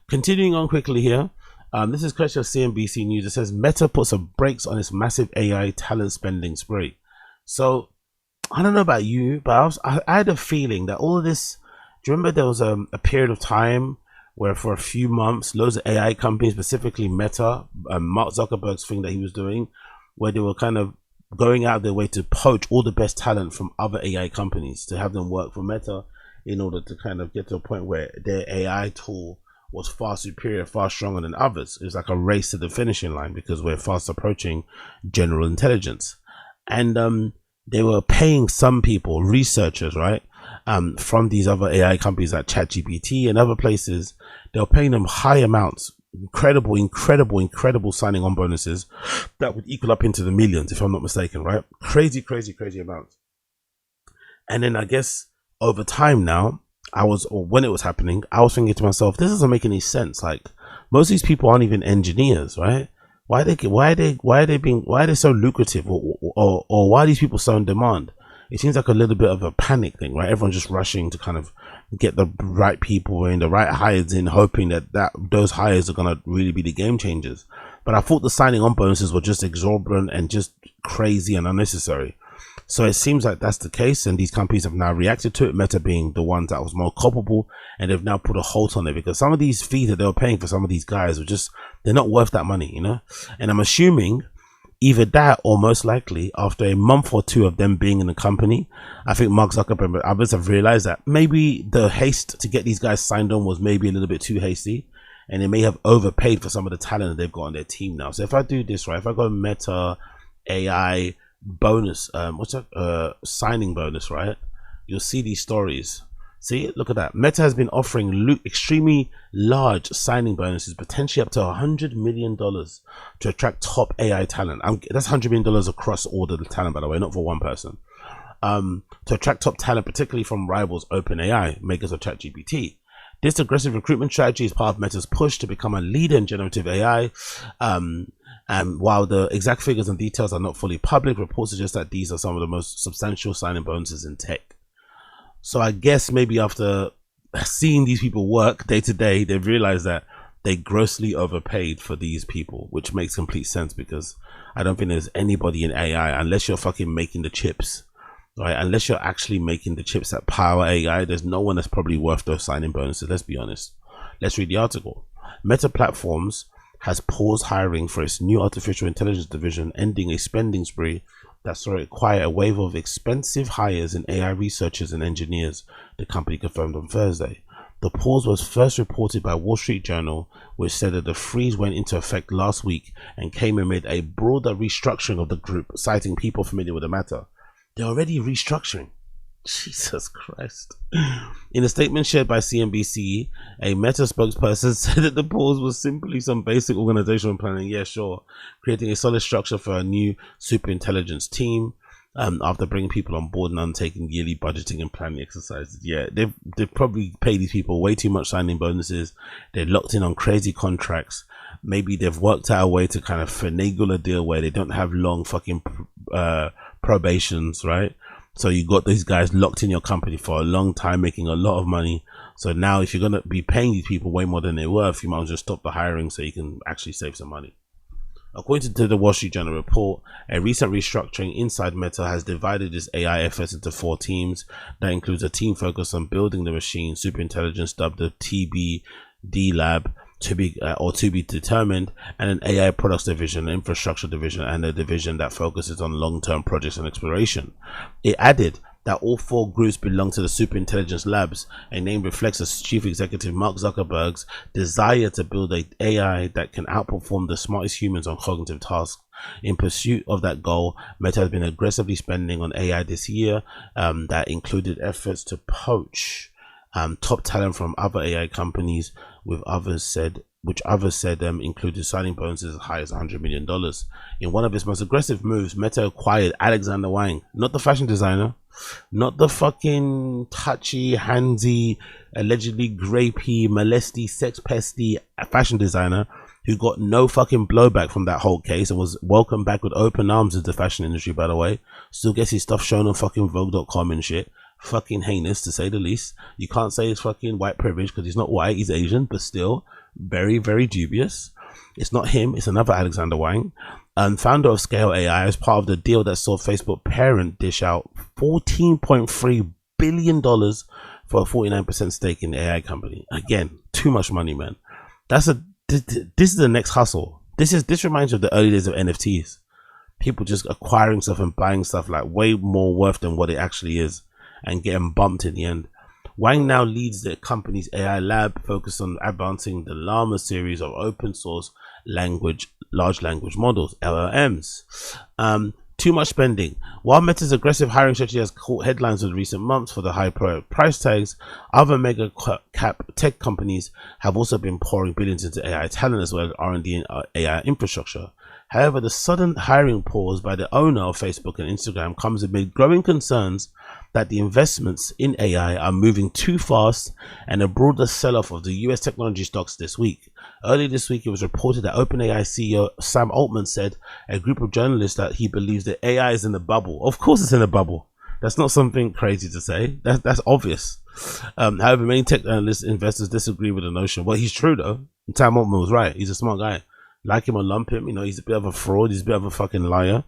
Continuing on quickly here. This is question of CNBC News. It says Meta puts some brakes on its massive AI talent spending spree. So I don't know about you, but I had a feeling that all of this. Do you remember there was a period of time where for a few months, loads of AI companies, specifically Meta, Mark Zuckerberg's thing that he was doing, where they were kind of going out of their way to poach all the best talent from other AI companies to have them work for Meta in order to kind of get to a point where their AI tool was far superior, far stronger than others. It was like a race to the finishing line because we're fast approaching general intelligence. And they were paying some people, researchers, right, from these other AI companies like ChatGPT and other places. They were paying them high amounts, incredible signing on bonuses that would equal up into the millions, if I'm not mistaken, right? Crazy amounts. And then I guess over time now, when it was happening, I was thinking to myself, this doesn't make any sense. Like, most of these people aren't even engineers, right? Why are they so lucrative, or why are these people so in demand? It seems like a little bit of a panic thing, right? Everyone's just rushing to kind of get the right people in, the right hires in, hoping that those hires are gonna really be the game changers. But I thought the signing on bonuses were just exorbitant and just crazy and unnecessary. So it seems like that's the case, and these companies have now reacted to it, Meta being the ones that was more culpable, and they've now put a halt on it because some of these fees that they were paying for some of these guys were just, they're not worth that money, you know? And I'm assuming either that, or most likely after a month or two of them being in the company, I think Mark Zuckerberg and others have realized that maybe the haste to get these guys signed on was maybe a little bit too hasty, and they may have overpaid for some of the talent that they've got on their team now. So if I do this right, if I go Meta AI bonus, signing bonus, right, you'll see these stories. See, look at that. Meta has been offering extremely large signing bonuses, potentially up to $100 million to attract top AI talent. That's $100 million across all the talent, by the way, not for one person. To attract top talent, particularly from rivals OpenAI, makers of ChatGPT. This aggressive recruitment strategy is part of Meta's push to become a leader in generative AI. And while the exact figures and details are not fully public, reports suggest that these are some of the most substantial signing bonuses in tech. So I guess maybe after seeing these people work day to day, they've realized that they grossly overpaid for these people, which makes complete sense because I don't think there's anybody in AI, unless you're fucking making the chips, right? Unless you're actually making the chips that power AI, there's no one that's probably worth those signing bonuses. Let's be honest. Let's read the article. Meta Platforms has paused hiring for its new artificial intelligence division, ending a spending spree that saw it acquire a wave of expensive hires in AI researchers and engineers, the company confirmed on Thursday. The pause was first reported by Wall Street Journal, which said that the freeze went into effect last week and came amid a broader restructuring of the group, citing people familiar with the matter. They're already restructuring. Jesus Christ. In a statement shared by CNBC, a Meta spokesperson said that the pause was simply some basic organizational planning. Yeah, sure. Creating a solid structure for a new super intelligence team after bringing people on board and undertaking yearly budgeting and planning exercises. Yeah, they've probably paid these people way too much signing bonuses. They're locked in on crazy contracts. Maybe they've worked out a way to kind of finagle a deal where they don't have long fucking probations, right? So you got these guys locked in your company for a long time, making a lot of money. So now if you're going to be paying these people way more than they're worth, you might as well just stop the hiring so you can actually save some money. According to the Wall Street Journal report, a recent restructuring inside Meta has divided its AI efforts into 4 teams. That includes a team focused on building the machine superintelligence, dubbed the TBD Lab, to be determined, and an AI products division, an infrastructure division, and a division that focuses on long-term projects and exploration. It added that all 4 groups belong to the Superintelligence Labs, a name reflects the chief executive Mark Zuckerberg's desire to build an AI that can outperform the smartest humans on cognitive tasks. In pursuit of that goal, Meta has been aggressively spending on AI this year, that included efforts to poach top talent from other AI companies, which others said included signing bonuses as high as $100 million. In one of its most aggressive moves, Meta acquired Alexander Wang, not the fashion designer, not the fucking touchy, handsy, allegedly grapey, molesty, sex pesty fashion designer who got no fucking blowback from that whole case and was welcomed back with open arms into the fashion industry, by the way. Still gets his stuff shown on fucking Vogue.com and shit. Fucking heinous, to say the least. You can't say it's fucking white privilege because he's not white, he's Asian, but still very, very dubious. It's not him, it's another Alexander Wang, founder of Scale AI, as part of the deal that saw Facebook parent dish out $14.3 billion for a 49% stake in the AI company. Again, too much money, man. This is the next hustle. This reminds me of the early days of NFTs. People just acquiring stuff and buying stuff like way more worth than what it actually is and getting bumped in the end. Wang now leads the company's AI lab focused on advancing the Llama series of open source large language models, LLMs. Too much spending. While Meta's aggressive hiring strategy has caught headlines in recent months for the high price tags, other mega cap tech companies have also been pouring billions into AI talent as well as R&D and AI infrastructure. However, the sudden hiring pause by the owner of Facebook and Instagram comes amid growing concerns that the investments in AI are moving too fast and a broader sell-off of the US technology stocks this week. Earlier this week, it was reported that OpenAI CEO Sam Altman said a group of journalists that he believes that AI is in a bubble. Of course it's in a bubble. That's not something crazy to say. That's obvious. However, many tech analysts, investors disagree with the notion. Well, he's true though. Sam Altman was right. He's a smart guy. Like him or lump him, he's a bit of a fraud. He's a bit of a fucking liar.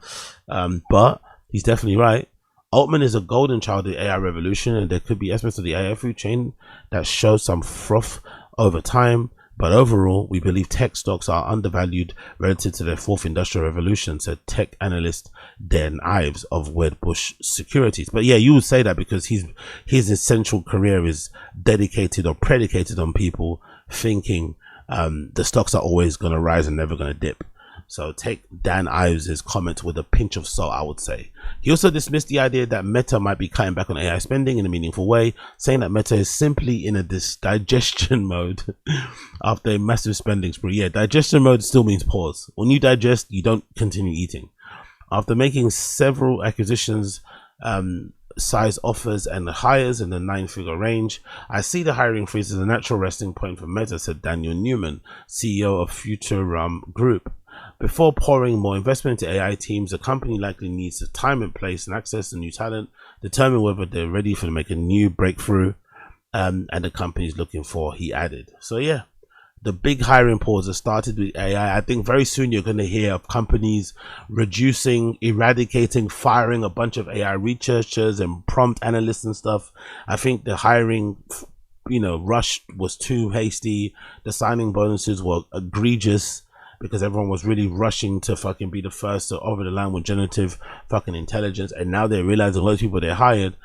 But he's definitely right. Altman is a golden child of the AI revolution, and there could be aspects of the AI food chain that show some froth over time. But overall, we believe tech stocks are undervalued relative to their fourth industrial revolution, said tech analyst Dan Ives of Wedbush Securities. But yeah, you would say that because his essential career is dedicated or predicated on people thinking the stocks are always going to rise and never going to dip. So take Dan Ives' comment with a pinch of salt, I would say. He also dismissed the idea that Meta might be cutting back on AI spending in a meaningful way, saying that Meta is simply in a digestion mode after a massive spending spree. Yeah, digestion mode still means pause. When you digest, you don't continue eating. After making several acquisitions, size offers and hires in the 9-figure range, I see the hiring freeze as a natural resting point for Meta, said Daniel Newman, CEO of Futurum Group. Before pouring more investment into AI teams, the company likely needs the time and place and access to new talent, determine whether they're ready to make a new breakthrough, and the company is looking for, he added. So yeah, the big hiring pause has started with AI. I think very soon you're going to hear of companies reducing, eradicating, firing a bunch of AI researchers and prompt analysts and stuff. I think the hiring rush was too hasty. The signing bonuses were egregious because everyone was really rushing to fucking be the first to over the line with generative fucking intelligence, and now they realize a lot of people they hired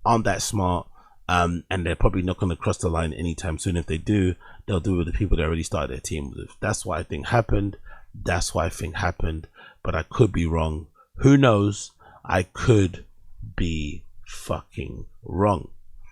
aren't that smart, and they're probably not going to cross the line anytime soon. If they do, they'll do it with the people they already started their team with. That's what I think happened. But I could be wrong. Who knows? I could be fucking wrong.